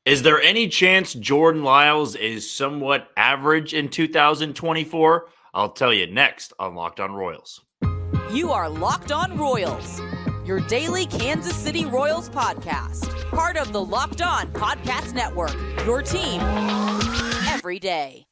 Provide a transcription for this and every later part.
Is there any chance Jordan Lyles is somewhat average in 2024? I'll tell you next on Locked On Royals. You are Locked On Royals, your daily Kansas City Royals podcast. Part of the Locked On Podcast Network, your team every day.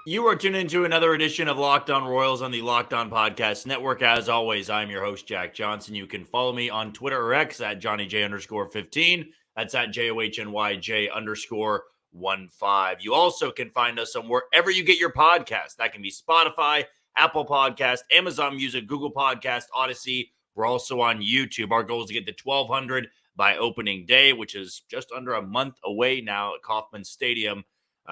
You are tuned into another edition of Locked On Royals on the Locked On Podcast Network. As always, I'm your host, Jack Johnson. You can follow me on Twitter or X at JohnnyJ_15. That's at JOHNYJ_15. You also can find us on wherever you get your podcast. That can be Spotify, Apple Podcast, Amazon Music, Google Podcast, Odyssey. We're also on YouTube. Our goal is to get to 1,200 by opening day, which is just under a month away now at Kauffman Stadium.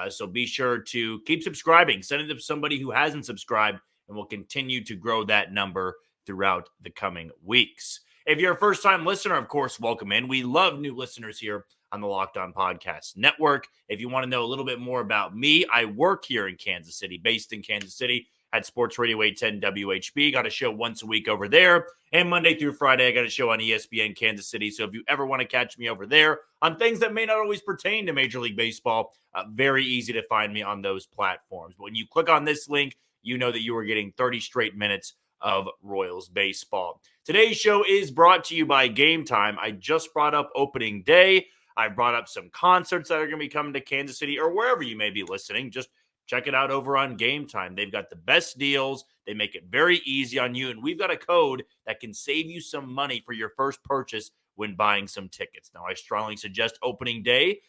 So be sure to keep subscribing. Send it to somebody who hasn't subscribed, and we'll continue to grow that number throughout the coming weeks. If you're a first-time listener, of course, welcome in. We love new listeners here on the Locked On Podcast Network. If you want to know a little bit more about me, I work here in Kansas City, based in Kansas City at Sports Radio 810 WHB. Got a show once a week over there. And Monday through Friday, I got a show on ESPN Kansas City. So if you ever want to catch me over there on things that may not always pertain to Major League Baseball, very easy to find me on those platforms. But when you click on this link, you know that you are getting 30 straight minutes of Royals baseball. Today's show is brought to you by Gametime. I just brought up opening day. I brought up some concerts that are going to be coming to Kansas City or wherever you may be listening. Just check it out over on Gametime. They've got the best deals. They make it very easy on you. And we've got a code that can save you some money for your first purchase when buying some tickets. Now, I strongly suggest opening day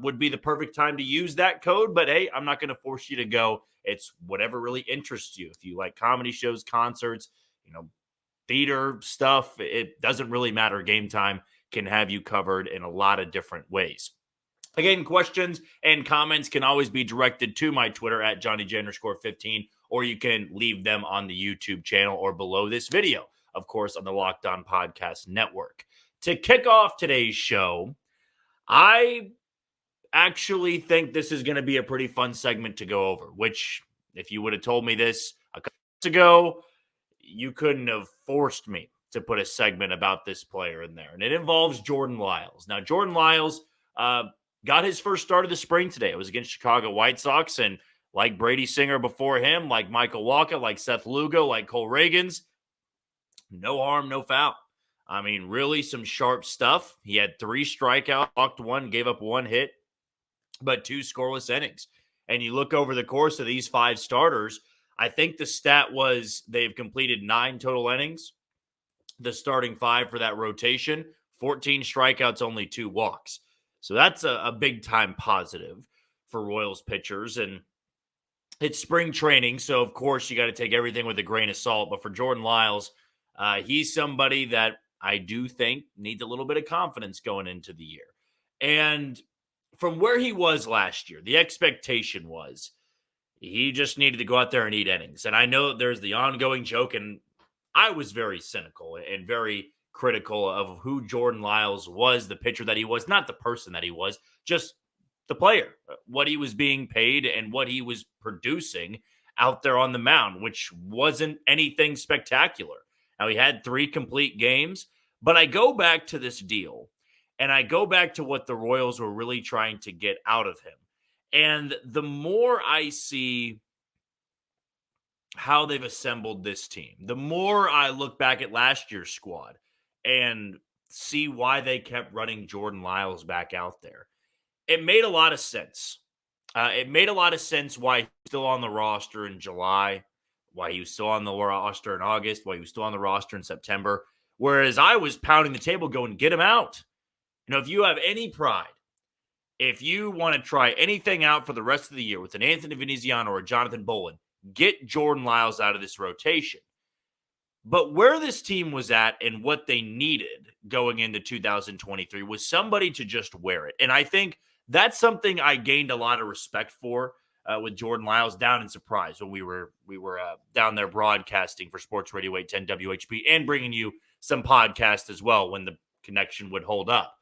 would be the perfect time to use that code. But, hey, I'm not going to force you to go. It's whatever really interests you. If you like comedy shows, concerts, theater stuff, it doesn't really matter. Gametime can have you covered in a lot of different ways. Again, questions and comments can always be directed to my Twitter at JohnnyJ_15, or you can leave them on the YouTube channel or below this video, of course, on the Locked On Podcast Network. To kick off today's show, I actually think this is going to be a pretty fun segment to go over, which if you would have told me this a couple months ago, you couldn't have forced me to put a segment about this player in there. And it involves Jordan Lyles. Now, Jordan Lyles, got his first start of the spring today. It was against Chicago White Sox, and like Brady Singer before him, like Michael Walker, like Seth Lugo, like Cole Reagans, no harm, no foul. I mean, really some sharp stuff. He had 3 strikeouts, walked 1, gave up 1 hit, but 2 scoreless innings. And you look over the course of these 5 starters, I think the stat was they've completed 9 total innings, the starting 5 for that rotation, 14 strikeouts, only 2 walks. So that's a big-time positive for Royals pitchers. And it's spring training, so of course you got to take everything with a grain of salt. But for Jordan Lyles, he's somebody that I do think needs a little bit of confidence going into the year. And from where he was last year, the expectation was he just needed to go out there and eat innings. And I know that there's the ongoing joke, and I was very cynical and very critical of who Jordan Lyles was, the pitcher that he was, not the person that he was, just the player, what he was being paid and what he was producing out there on the mound, which wasn't anything spectacular. Now, he had 3 complete games, but I go back to this deal and I go back to what the Royals were really trying to get out of him. And the more I see how they've assembled this team, the more I look back at last year's squad and see why they kept running Jordan Lyles back out there. It made a lot of sense. It made a lot of sense why he was still on the roster in July, why he was still on the roster in August, why he was still on the roster in September, whereas I was pounding the table going, get him out. If you have any pride, if you want to try anything out for the rest of the year with an Anthony Veneziano or a Jonathan Bolin, get Jordan Lyles out of this rotation. But where this team was at and what they needed going into 2023 was somebody to just wear it. And I think that's something I gained a lot of respect for with Jordan Lyles down in Surprise when we were down there broadcasting for Sports Radio 810 WHB and bringing you some podcasts as well when the connection would hold up.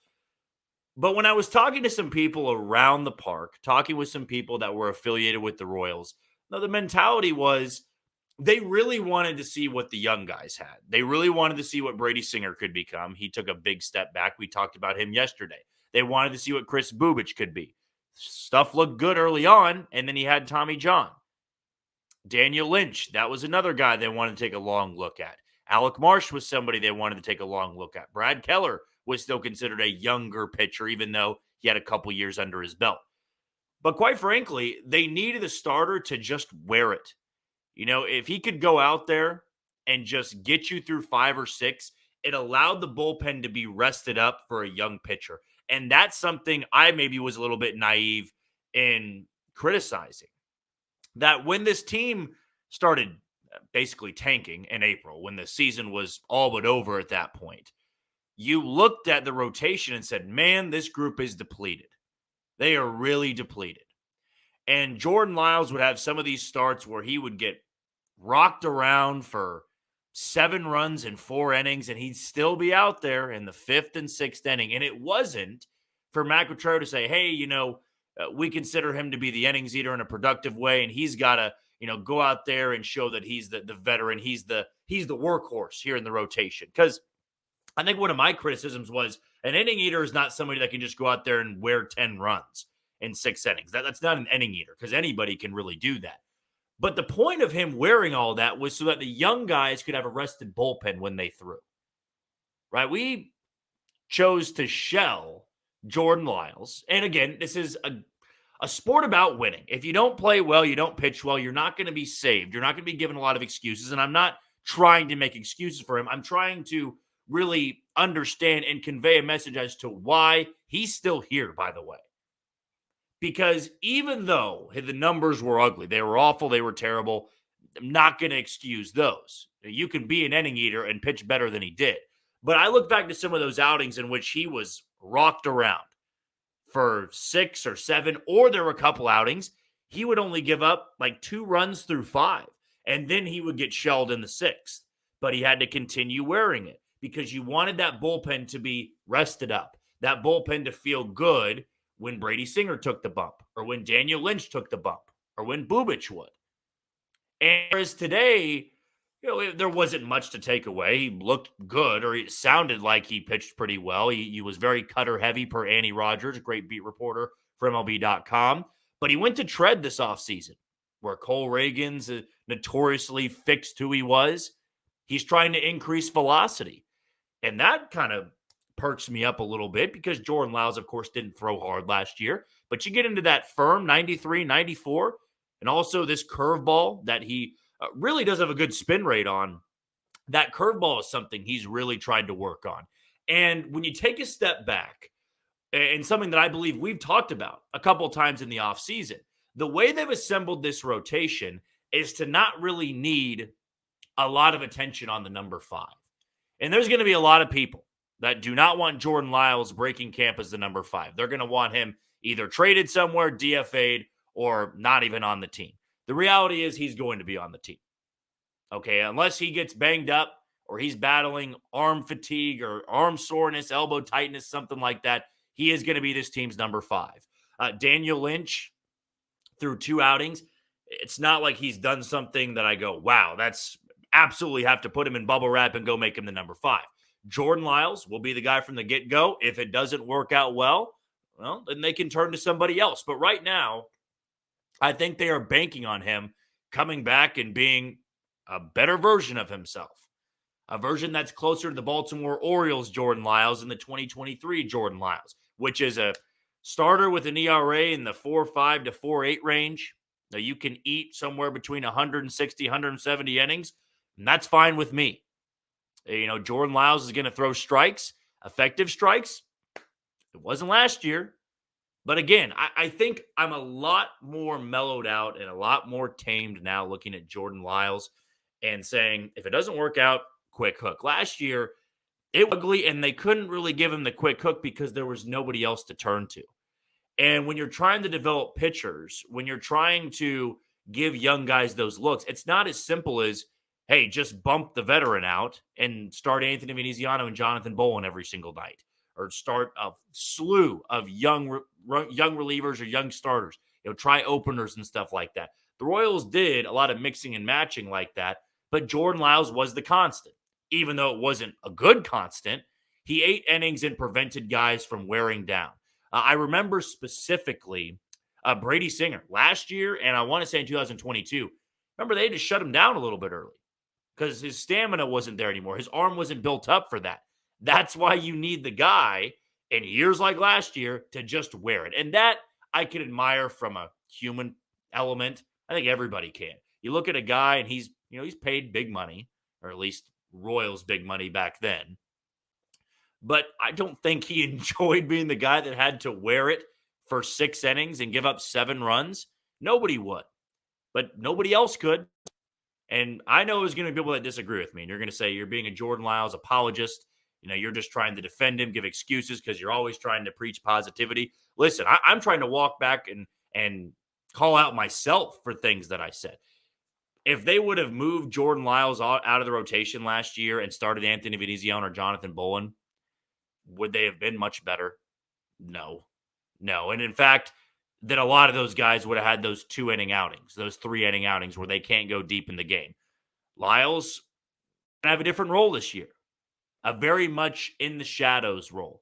But when I was talking to some people around the park, talking with some people that were affiliated with the Royals, now the mentality was they really wanted to see what the young guys had. They really wanted to see what Brady Singer could become. He took a big step back. We talked about him yesterday. They wanted to see what Chris Bubich could be. Stuff looked good early on, and then he had Tommy John. Daniel Lynch, that was another guy they wanted to take a long look at. Alec Marsh was somebody they wanted to take a long look at. Brad Keller was still considered a younger pitcher, even though he had a couple years under his belt. But quite frankly, they needed a starter to just wear it. You know, if he could go out there and just get you through 5 or 6, it allowed the bullpen to be rested up for a young pitcher. And that's something I maybe was a little bit naive in criticizing. That when this team started basically tanking in April, when the season was all but over at that point, you looked at the rotation and said, man, this group is depleted. They are really depleted. And Jordan Lyles would have some of these starts where he would get rocked around for 7 runs in 4 innings, and he'd still be out there in the 5th and 6th inning. And it wasn't for Matt Quatraro to say, hey, we consider him to be the innings eater in a productive way, and he's got to, go out there and show that he's the veteran. He's the workhorse here in the rotation. Because I think one of my criticisms was an inning eater is not somebody that can just go out there and wear 10 runs in 6 innings. That's not an inning eater, because anybody can really do that. But the point of him wearing all that was so that the young guys could have a rested bullpen when they threw. Right? We chose to shell Jordan Lyles. And again, this is a sport about winning. If you don't play well, you don't pitch well, you're not going to be saved. You're not going to be given a lot of excuses. And I'm not trying to make excuses for him. I'm trying to really understand and convey a message as to why he's still here, by the way. Because even though the numbers were ugly, they were awful, they were terrible, I'm not going to excuse those. You can be an inning eater and pitch better than he did. But I look back to some of those outings in which he was rocked around for 6 or 7, or there were a couple outings, he would only give up like 2 runs through 5, and then he would get shelled in the 6th. But he had to continue wearing it because you wanted that bullpen to be rested up, that bullpen to feel good when Brady Singer took the bump, or when Daniel Lynch took the bump, or when Bubich would. And whereas today, there wasn't much to take away. He looked good, or it sounded like he pitched pretty well. He was very cutter heavy per Annie Rogers, a great beat reporter for MLB.com. But he went to tread this offseason, where Cole Reagan's notoriously fixed who he was. He's trying to increase velocity. And that kind of perks me up a little bit because Jordan Lyles, of course, didn't throw hard last year. But you get into that firm 93, 94, and also this curveball that he really does have a good spin rate on. That curveball is something he's really tried to work on. And when you take a step back, and something that I believe we've talked about a couple of times in the offseason, the way they've assembled this rotation is to not really need a lot of attention on the number 5. And there's going to be a lot of people that do not want Jordan Lyles breaking camp as the number 5. They're going to want him either traded somewhere, DFA'd, or not even on the team. The reality is he's going to be on the team. Okay, unless he gets banged up or he's battling arm fatigue or arm soreness, elbow tightness, something like that, he is going to be this team's number 5. Daniel Lynch, through 2 outings, it's not like he's done something that I go, wow, that's absolutely have to put him in bubble wrap and go make him the number 5. Jordan Lyles will be the guy from the get-go. If it doesn't work out well, then they can turn to somebody else. But right now, I think they are banking on him coming back and being a better version of himself, a version that's closer to the Baltimore Orioles Jordan Lyles and the 2023 Jordan Lyles, which is a starter with an ERA in the 4.5 to 4.8 range. Now, you can eat somewhere between 160, 170 innings, and that's fine with me. Jordan Lyles is going to throw strikes, effective strikes. It wasn't last year. But again, I think I'm a lot more mellowed out and a lot more tamed now looking at Jordan Lyles and saying, if it doesn't work out, quick hook. Last year, it was ugly, and they couldn't really give him the quick hook because there was nobody else to turn to. And when you're trying to develop pitchers, when you're trying to give young guys those looks, it's not as simple as, hey, just bump the veteran out and start Anthony Veneziano and Jonathan Bolin every single night. or start a slew of young relievers or young starters, try openers and stuff like that. The Royals did a lot of mixing and matching like that, but Jordan Lyles was the constant. Even though it wasn't a good constant, he ate innings and prevented guys from wearing down. I remember specifically Brady Singer last year, and I want to say in 2022. Remember, they had to shut him down a little bit early because his stamina wasn't there anymore. His arm wasn't built up for that. That's why you need the guy in years like last year to just wear it. And that I can admire from a human element. I think everybody can. You look at a guy and he's paid big money, or at least Royals big money back then. But I don't think he enjoyed being the guy that had to wear it for 6 innings and give up 7 runs. Nobody would, but nobody else could. And I know there's going to be people that disagree with me. And you're going to say you're being a Jordan Lyles apologist. You're just trying to defend him, give excuses because you're always trying to preach positivity. Listen, I'm trying to walk back and call out myself for things that I said. If they would have moved Jordan Lyles out of the rotation last year and started Anthony Venezione or Jonathan Bolin, would they have been much better? No. And in fact, that a lot of those guys would have had those 2-inning outings, those 3-inning outings where they can't go deep in the game. Lyles going to have a different role this year, a very much in the shadows role.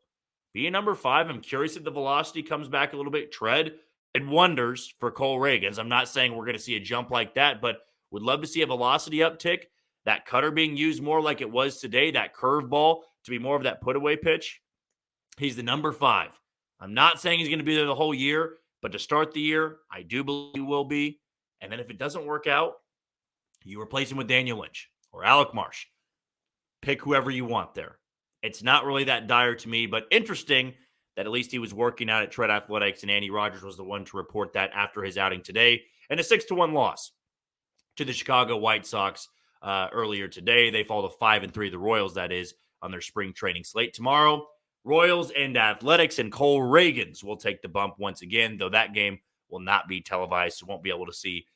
Being number 5, I'm curious if the velocity comes back a little bit. Tread and wonders for Cole Reagans. I'm not saying we're going to see a jump like that, but would love to see a velocity uptick, that cutter being used more like it was today, that curveball to be more of that put-away pitch. He's the number 5. I'm not saying he's going to be there the whole year, but to start the year, I do believe he will be. And then if it doesn't work out, you replace him with Daniel Lynch or Alec Marsh. Pick whoever you want there. It's not really that dire to me, but interesting that at least he was working out at Tread Athletics, and Andy Rogers was the one to report that after his outing today. And a 6-1 loss to the Chicago White Sox earlier today. They fall to 5-3, the Royals, that is, on their spring training slate. Tomorrow, Royals and Athletics, and Cole Reagans will take the bump once again, though that game will not be televised, so won't be able to see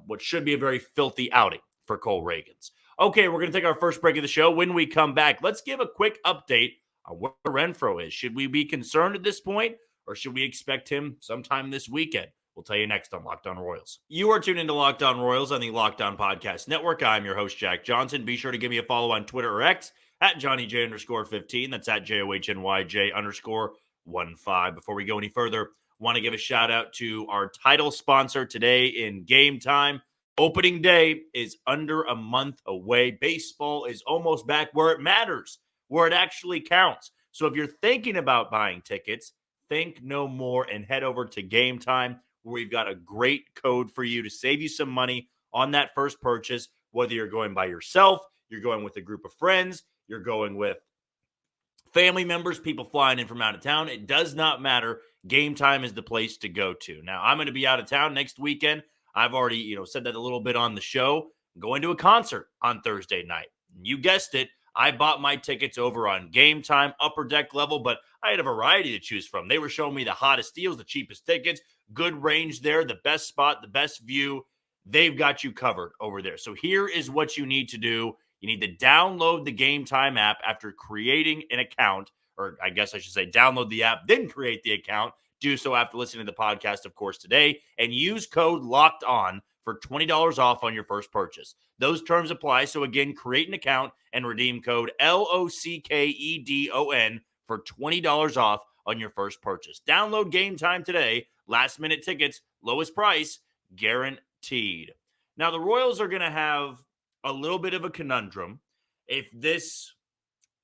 what should be a very filthy outing for Cole Reagans. Okay, we're going to take our first break of the show. When we come back, let's give a quick update on where Renfroe is. Should we be concerned at this point, or should we expect him sometime this weekend? We'll tell you next on Locked On Royals. You are tuned into Locked On Royals on the Locked On Podcast Network. I'm your host, Jack Johnson. Be sure to give me a follow on Twitter or X at JohnnyJ_15. That's at JOHNYJ_15. Before we go any further, want to give a shout out to our title sponsor today in Gametime. Opening day is under a month away. Baseball is almost back where it matters, where it actually counts. So if you're thinking about buying tickets, think no more and head over to Gametime, where we've got a great code for you to save you some money on that first purchase, whether you're going by yourself, you're going with a group of friends, you're going with family members, people flying in from out of town. It does not matter. Gametime is the place to go to. Now, I'm going to be out of town next weekend. I've already, said that a little bit on the show. I'm going to a concert on Thursday night. You guessed it. I bought my tickets over on Gametime, upper deck level, but I had a variety to choose from. They were showing me the hottest deals, the cheapest tickets, good range there, the best spot, the best view. They've got you covered over there. So here is what you need to do. You need to download the Gametime app after creating an account, or I guess I should say download the app, then create the account. Do so after listening to the podcast, of course, today, and use code LOCKED ON for $20 off on your first purchase. Those terms apply. So again, create an account and redeem code LOCKEDON for $20 off on your first purchase. Download Gametime today. Last minute tickets, lowest price, guaranteed. Now the Royals are going to have a little bit of a conundrum if this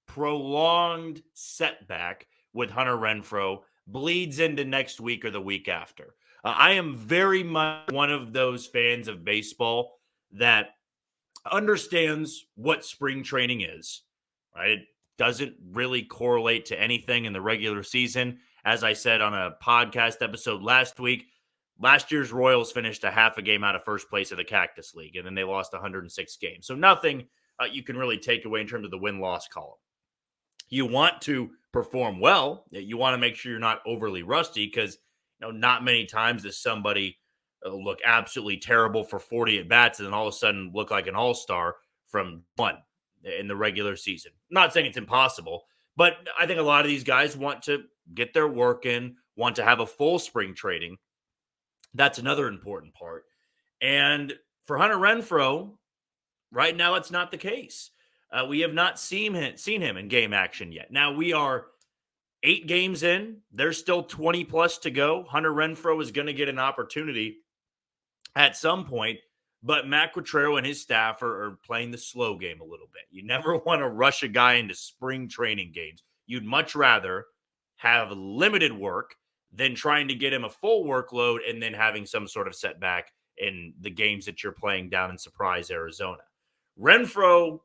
prolonged setback with Hunter Renfroe bleeds into next week or the week after. I am very much one of those fans of baseball that understands what spring training is, right? It doesn't really correlate to anything in the regular season. As I said on a podcast episode last week, last year's Royals finished a half a game out of first place of the Cactus League, and then they lost 106 games. So nothing you can really take away in terms of the win-loss column. You want to perform well. You want to make sure you're not overly rusty because not many times does somebody look absolutely terrible for 40 at-bats and then all of a sudden look like an all-star from one in the regular season. I'm not saying it's impossible, But I think a lot of these guys want to get their work in, want to have a full spring training. That's another important part. And for Hunter Renfroe, right now it's not the case. We have not seen him in game action yet. Now we are 8 games in. There's still 20 plus to go. Hunter Renfroe is going to get an opportunity at some point, but Matt Quatrero and his staff are playing the slow game a little bit. You never want to rush a guy into spring training games. You'd much rather have limited work than trying to get him a full workload and then having some sort of setback in the games that you're playing down in Surprise, Arizona. Renfroe,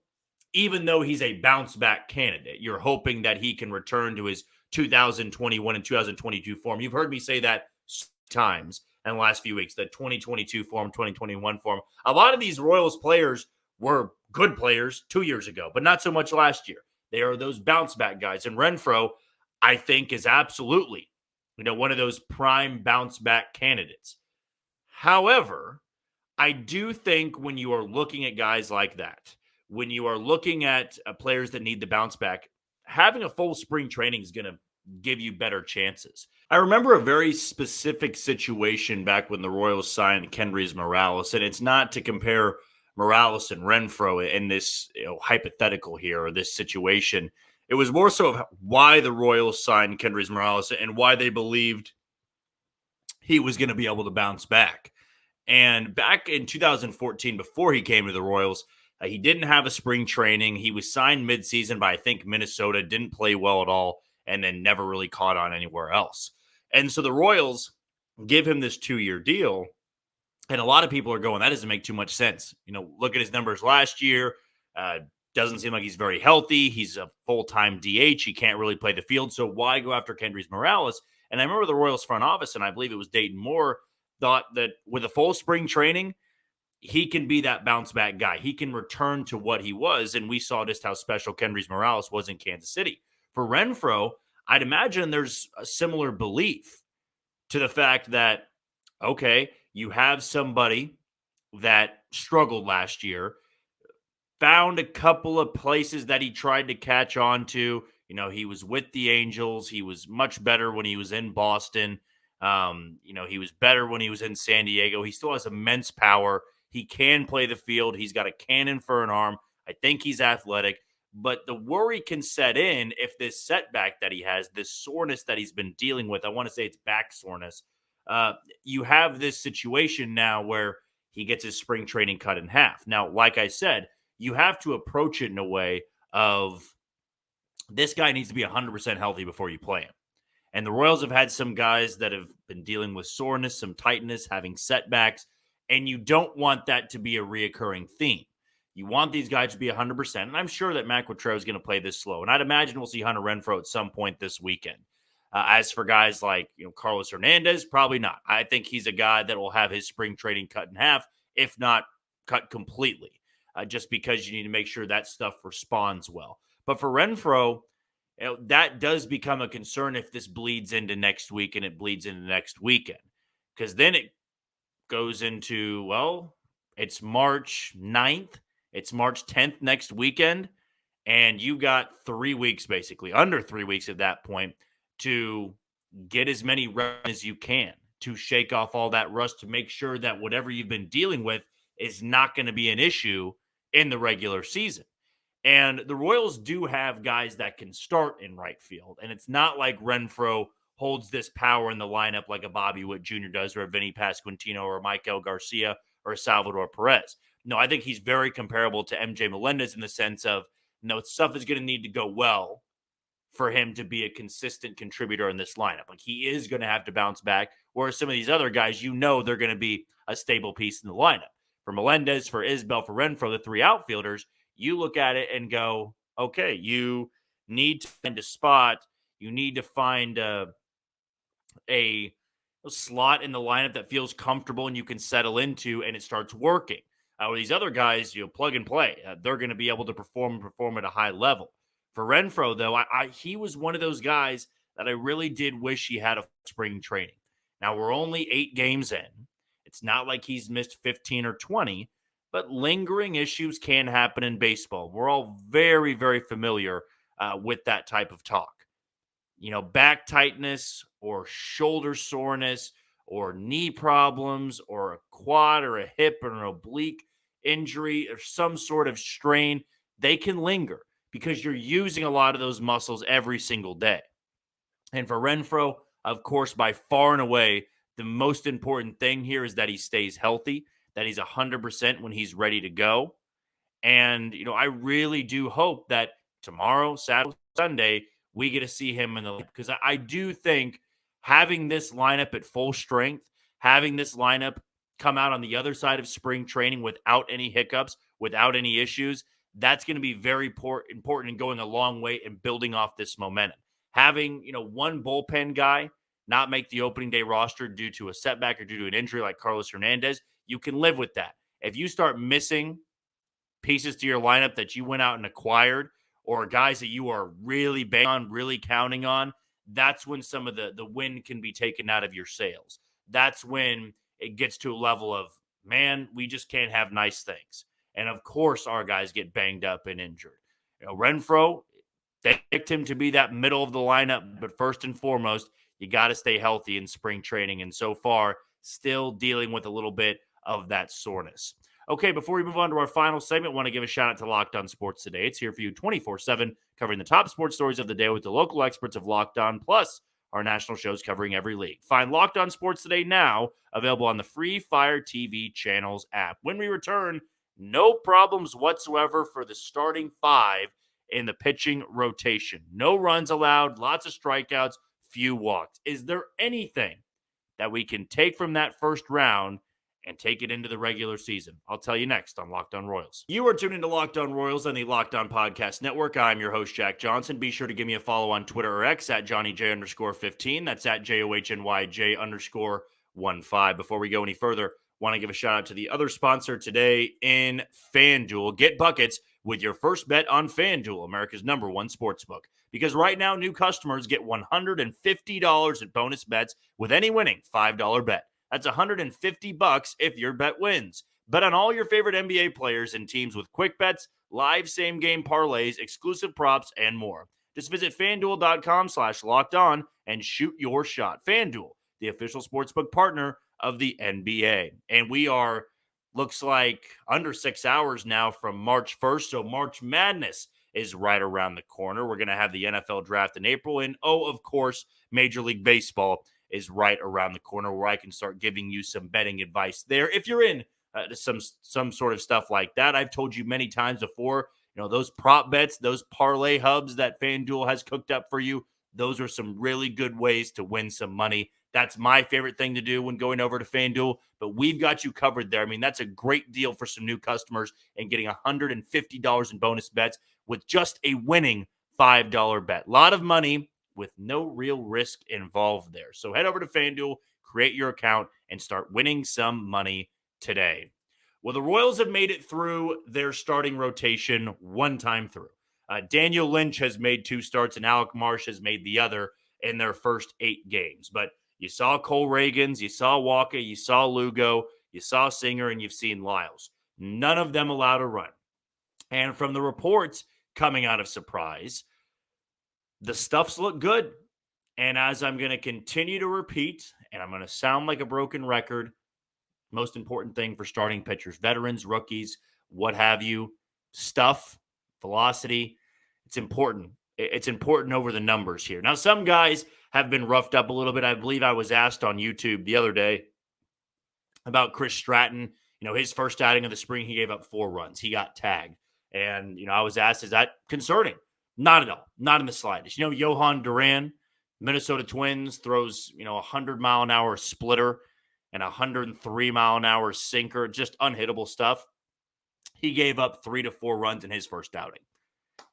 even though he's a bounce back candidate, you're hoping that he can return to his 2021 and 2022 form. You've heard me say that times in the last few weeks, the 2022 form, 2021 form. A lot of these Royals players were good players 2 years ago, but not so much last year. They are those bounce back guys. And Renfroe, I think, is absolutely, one of those prime bounce back candidates. However, I do think when you are looking at guys like that, when you are looking at players that need the bounce back, having a full spring training is going to give you better chances. I remember a very specific situation back when the Royals signed Kendrys Morales, and it's not to compare Morales and Renfroe in this hypothetical here or this situation. It was more so of why the Royals signed Kendrys Morales and why they believed he was going to be able to bounce back. And back in 2014, before he came to the Royals, he didn't have a spring training. He was signed midseason by, I think, Minnesota, didn't play well at all, and then never really caught on anywhere else. And so the Royals give him this 2-year deal, and a lot of people are going, that doesn't make too much sense. Look at his numbers last year. Doesn't seem like he's very healthy. He's a full-time DH. He can't really play the field, so why go after Kendrys Morales? And I remember the Royals front office, and I believe it was Dayton Moore, thought that with a full spring training, he can be that bounce back guy. He can return to what he was, and we saw just how special Kendrys Morales was in Kansas City. For Renfroe, I'd imagine there's a similar belief to the fact that, okay, you have somebody that struggled last year, found a couple of places that he tried to catch on to. He was with the Angels. He was much better when he was in Boston. He was better when he was in San Diego. He still has immense power. He can play the field. He's got a cannon for an arm. I think he's athletic. But the worry can set in if this setback that he has, this soreness that he's been dealing with, I want to say it's back soreness. You have this situation now where he gets his spring training cut in half. Now, like I said, you have to approach it in a way of this guy needs to be 100% healthy before you play him. And the Royals have had some guys that have been dealing with soreness, some tightness, having setbacks, and you don't want that to be a reoccurring theme. You want these guys to be 100%, and I'm sure that Matt Quatrero is going to play this slow, and I'd imagine we'll see Hunter Renfroe at some point this weekend. As for guys like Carlos Hernandez, probably not. I think he's a guy that will have his spring training cut in half, if not cut completely, just because you need to make sure that stuff responds well. But for Renfroe, that does become a concern if this bleeds into next week and it bleeds into next weekend. Because then it goes into, it's March 9th. It's March 10th next weekend. And you got 3 weeks, basically, under 3 weeks at that point, to get as many runs as you can, to shake off all that rust, to make sure that whatever you've been dealing with is not going to be an issue in the regular season. And the Royals do have guys that can start in right field. And it's not like Renfroe holds this power in the lineup like a Bobby Witt Jr. does, or a Vinny Pasquantino, or Michael Garcia, or Salvador Perez. No, I think he's very comparable to MJ Melendez in the sense of, stuff is going to need to go well for him to be a consistent contributor in this lineup. Like, he is going to have to bounce back, whereas some of these other guys, they're going to be a stable piece in the lineup. For Melendez, for Isbel, for Renfroe, the 3 outfielders, you look at it and go, okay, you need to find a spot. You need to find a slot in the lineup that feels comfortable and you can settle into, and it starts working. With these other guys, plug and play. They're going to be able to perform at a high level. For Renfroe, though, he was one of those guys that I really did wish he had a spring training. Now, we're only 8 games in. It's not like he's missed 15 or 20, but lingering issues can happen in baseball. We're all very, very familiar with that type of talk. Back tightness or shoulder soreness or knee problems or a quad or a hip or an oblique injury or some sort of strain, they can linger because you're using a lot of those muscles every single day. And for Renfroe, of course, by far and away, the most important thing here is that he stays healthy, that he's 100% when he's ready to go. And, I really do hope that tomorrow, Saturday, Sunday, we get to see him in the lineup because I do think having this lineup at full strength, having this lineup come out on the other side of spring training without any hiccups, without any issues, that's going to be very important and going a long way in building off this momentum. Having, one bullpen guy not make the opening day roster due to a setback or due to an injury like Carlos Hernandez, you can live with that. If you start missing pieces to your lineup that you went out and acquired or guys that you are really bang on, really counting on, that's when some of the wind can be taken out of your sails. That's when it gets to a level of, man, we just can't have nice things. And of course, our guys get banged up and injured. Renfroe, they picked him to be that middle of the lineup, but first and foremost, you got to stay healthy in spring training. And so far, still dealing with a little bit of that soreness. Okay, before we move on to our final segment, I want to give a shout out to Locked On Sports Today. It's here for you 24/7, covering the top sports stories of the day with the local experts of Locked On, plus our national shows covering every league. Find Locked On Sports Today now, available on the free Fire TV channels app. When we return, no problems whatsoever for the starting five in the pitching rotation. No runs allowed, lots of strikeouts, few walks. Is there anything that we can take from that first round and take it into the regular season? I'll tell you next on Locked On Royals. You are tuned into Locked On Royals on the Locked On Podcast Network. I'm your host, Jack Johnson. Be sure to give me a follow on Twitter or X at JohnnyJ_15. That's at JOHNYJ_15. Before we go any further, want to give a shout out to the other sponsor today in FanDuel. Get buckets with your first bet on FanDuel, America's #1 sportsbook. Because right now, new customers get $150 in bonus bets with any winning $5 bet. That's $150 if your bet wins. Bet on all your favorite NBA players and teams with quick bets, live same-game parlays, exclusive props, and more. Just visit FanDuel.com/lockedon and shoot your shot. FanDuel, the official sportsbook partner of the NBA. And we are, looks like, under 6 hours now from March 1st, so March Madness is right around the corner. We're going to have the NFL draft in April, and of course, Major League Baseball is right around the corner where I can start giving you some betting advice there. If you're in some sort of stuff like that, I've told you many times before, those prop bets, those parlay hubs that FanDuel has cooked up for you, those are some really good ways to win some money. That's my favorite thing to do when going over to FanDuel, but we've got you covered there. I mean, that's a great deal for some new customers and getting $150 in bonus bets with just a winning $5 bet. A lot of money with no real risk involved there. So head over to FanDuel, create your account, and start winning some money today. Well, the Royals have made it through their starting rotation one time through. Daniel Lynch has made 2 starts, and Alec Marsh has made the other in their first 8 games. But you saw Cole Reagans, you saw Walker, you saw Lugo, you saw Singer, and you've seen Lyles. None of them allowed a run. And from the reports coming out of Surprise, the stuffs look good. And as I'm going to continue to repeat, and I'm going to sound like a broken record, most important thing for starting pitchers, veterans, rookies, what have you, stuff, velocity, it's important. It's important over the numbers here. Now, some guys have been roughed up a little bit. I believe I was asked on YouTube the other day about Chris Stratton. His first outing of the spring, he gave up 4 runs. He got tagged. And, I was asked, is that concerning? Not at all. Not in the slightest. Johan Duran, Minnesota Twins, throws, 100-mile-an-hour splitter and 103-mile-an-hour sinker, just unhittable stuff. He gave up 3 to 4 runs in his first outing.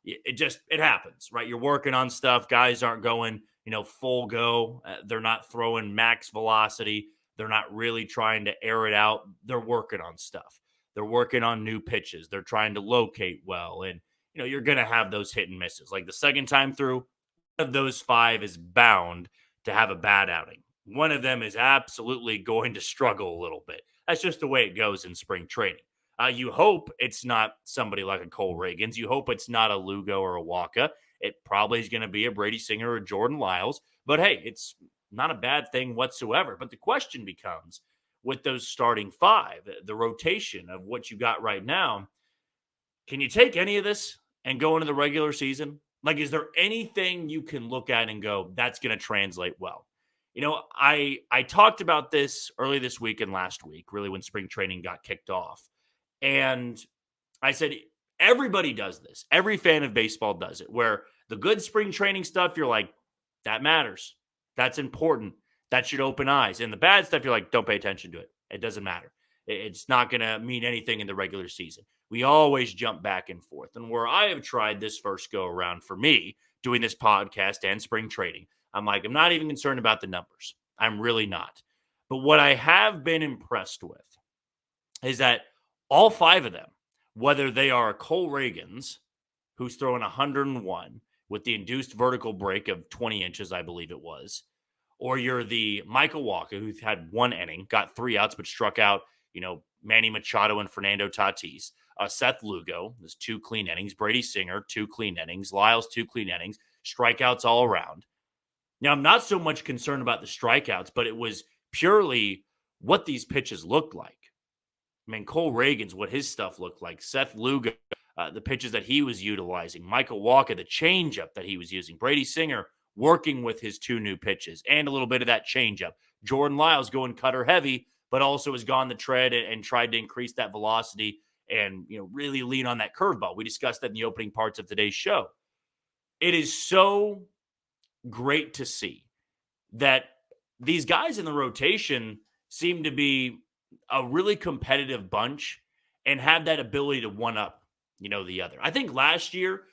It happens, right? You're working on stuff. Guys aren't going, full go. They're not throwing max velocity. They're not really trying to air it out. They're working on stuff. They're working on new pitches. They're trying to locate well. And, you're going to have those hit and misses. Like the second time through, one of those 5 is bound to have a bad outing. One of them is absolutely going to struggle a little bit. That's just the way it goes in spring training. You hope it's not somebody like a Cole Reagans. You hope it's not a Lugo or a Waka. it probably is going to be a Brady Singer or Jordan Lyles. But hey, it's not a bad thing whatsoever. But the question becomes, with those starting five, the rotation of what you got right now, can you take any of this and go into the regular season? Like, is there anything you can look at and go, that's going to translate well? I talked about this early this week and last week, really when spring training got kicked off. And I said, everybody does this. Every fan of baseball does it, where the good spring training stuff, you're like, that matters. That's important. That should open eyes. And the bad stuff, you're like, don't pay attention to it. It doesn't matter. It's not going to mean anything in the regular season. We always jump back and forth. And where I have tried this first go around for me, doing this podcast and spring training, I'm like, I'm not even concerned about the numbers. I'm really not. But what I have been impressed with is that all five of them, whether they are Cole Reagans, who's throwing 101 with the induced vertical break of 20 inches, I believe it was, or you're the Michael Walker, who's had one inning, got 3 outs, but struck out, Manny Machado and Fernando Tatis. Seth Lugo, there's 2 clean innings. Brady Singer, 2 clean innings. Lyles, 2 clean innings. Strikeouts all around. Now, I'm not so much concerned about the strikeouts, but it was purely what these pitches looked like. I mean, Cole Reagans, what his stuff looked like. Seth Lugo, the pitches that he was utilizing. Michael Walker, the changeup that he was using. Brady Singer working with his 2 new pitches and a little bit of that changeup. Jordan Lyles going cutter heavy, but also has gone the tread and tried to increase that velocity and really lean on that curveball. We discussed that in the opening parts of today's show. It is so great to see that these guys in the rotation seem to be a really competitive bunch and have that ability to one-up, the other. I think last year,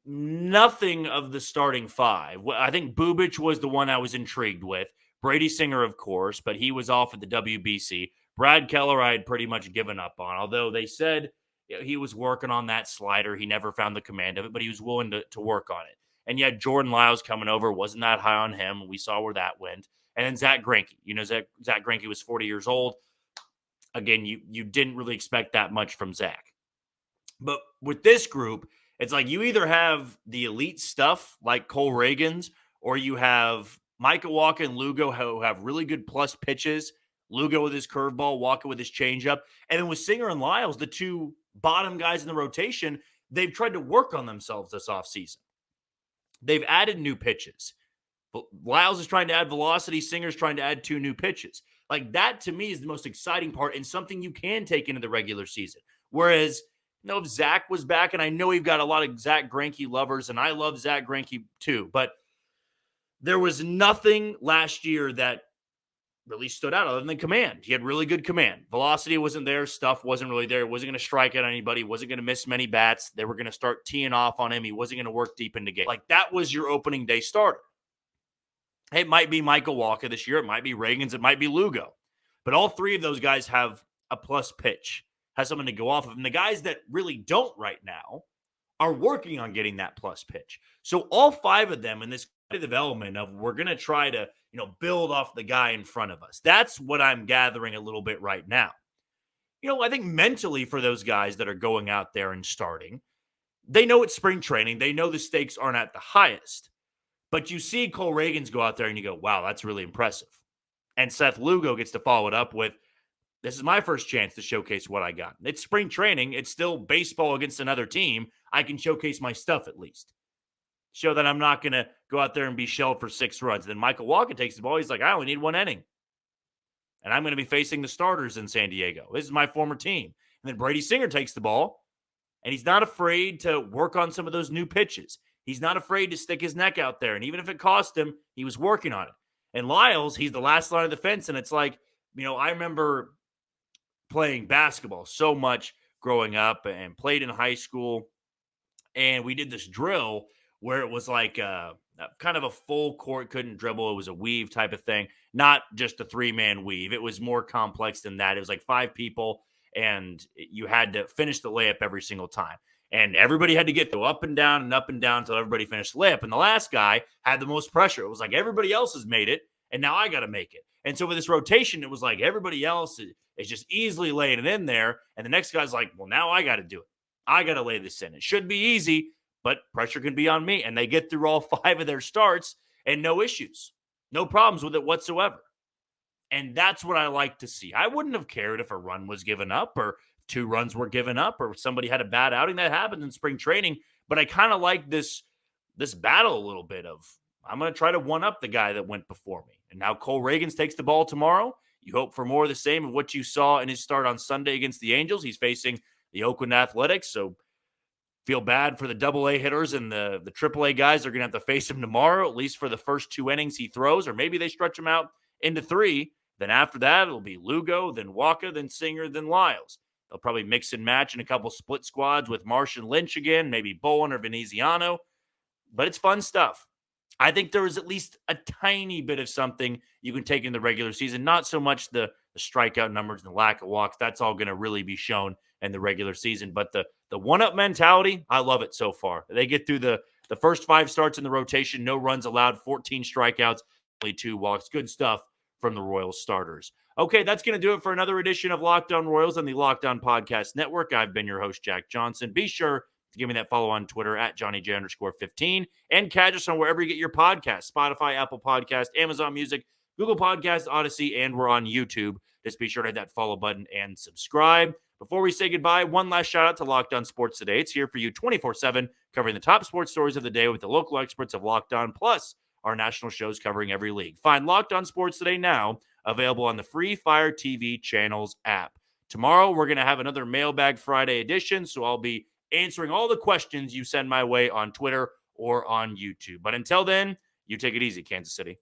nothing of the starting five. I think Bubic was the one I was intrigued with. Brady Singer, of course, but he was off at the WBC. Brad Keller, I had pretty much given up on, although they said he was working on that slider. He never found the command of it, but he was willing to work on it. And yet Jordan Lyles coming over, wasn't that high on him. We saw where that went. And then Zach Greinke. Zach Greinke was 40 years old. Again, you didn't really expect that much from Zach. But with this group, it's like you either have the elite stuff like Cole Reagans, or you have Micah Walker and Lugo who have really good plus pitches. Lugo with his curveball, Walker with his changeup. And then with Singer and Lyles, the 2 bottom guys in the rotation, they've tried to work on themselves this offseason. They've added new pitches. Lyles is trying to add velocity. Singer's trying to add 2 new pitches. Like, that to me is the most exciting part and something you can take into the regular season. Whereas, if Zach was back, and I know we've got a lot of Zach Greinke lovers, and I love Zach Greinke too, but there was nothing last year that really stood out other than command. He had really good command. Velocity wasn't there. Stuff wasn't really there. He wasn't going to strike at anybody. Wasn't going to miss many bats. They were going to start teeing off on him. He wasn't going to work deep into game. Like, that was your opening day starter. It might be Michael Walker this year. It might be Reagans. It might be Lugo. But all 3 of those guys have a plus pitch, has something to go off of. And the guys that really don't right now are working on getting that plus pitch. So all 5 of them in this development of we're going to try to, build off the guy in front of us. That's what I'm gathering a little bit right now. I think mentally for those guys that are going out there and starting, they know it's spring training. They know the stakes aren't at the highest. But you see Cole Reagans go out there and you go, wow, that's really impressive. And Seth Lugo gets to follow it up with, this is my first chance to showcase what I got. It's spring training. It's still baseball against another team. I can showcase my stuff at least. Show that I'm not going to go out there and be shelled for 6 runs. Then Michael Walker takes the ball. He's like, I only need 1 inning. And I'm going to be facing the starters in San Diego. This is my former team. And then Brady Singer takes the ball, and he's not afraid to work on some of those new pitches. He's not afraid to stick his neck out there. And even if it cost him, he was working on it. And Lyles, he's the last line of the fence. And it's like, I remember playing basketball so much growing up and played in high school. And we did this drill where it was like kind of a full court, couldn't dribble. It was a weave type of thing, not just a 3-man weave. It was more complex than that. It was like 5 people, and you had to finish the layup every single time. And everybody had to get up and down until everybody finished the layup. And the last guy had the most pressure. It was like everybody else has made it, and now I got to make it. And so with this rotation, it was like everybody else is just easily laying it in there. And the next guy's like, well, now I got to do it. I got to lay this in. It should be easy, but pressure can be on me. And they get through all 5 of their starts and no issues, no problems with it whatsoever. And that's what I like to see. I wouldn't have cared if a run was given up or 2 runs were given up or somebody had a bad outing. That happens in spring training. But I kind of like this battle a little bit of, I'm going to try to one-up the guy that went before me. And now Cole Reagans takes the ball tomorrow. You hope for more of the same of what you saw in his start on Sunday against the Angels. He's facing the Oakland Athletics, so feel bad for the AA hitters and the AAA guys. They're going to have to face him tomorrow, at least for the first 2 innings he throws, or maybe they stretch him out into 3. Then after that, it'll be Lugo, then Walker, then Singer, then Lyles. They'll probably mix and match in a couple split squads with Marsh and Lynch again, maybe Bowen or Veneziano. But it's fun stuff. I think there is at least a tiny bit of something you can take in the regular season. Not so much the strikeout numbers and the lack of walks. That's all going to really be shown in the regular season. But the one-up mentality, I love it so far. They get through the first 5 starts in the rotation, no runs allowed, 14 strikeouts, only 2 walks. Good stuff from the Royals starters. Okay, that's going to do it for another edition of Locked On Royals on the Locked On Podcast Network. I've been your host, Jack Johnson. Be sure to give me that follow on Twitter at JohnnyJ_15 and catch us on wherever you get your podcasts, Spotify, Apple Podcast, Amazon Music, Google Podcast, Odyssey, and we're on YouTube. Just be sure to hit that follow button and subscribe. Before we say goodbye, one last shout out to Locked On Sports Today. It's here for you 24/7, covering the top sports stories of the day with the local experts of Locked On, plus our national shows covering every league. Find Locked On Sports Today now, available on the free Fire TV Channels app. Tomorrow, we're going to have another Mailbag Friday edition, so I'll be answering all the questions you send my way on Twitter or on YouTube. But until then, you take it easy, Kansas City.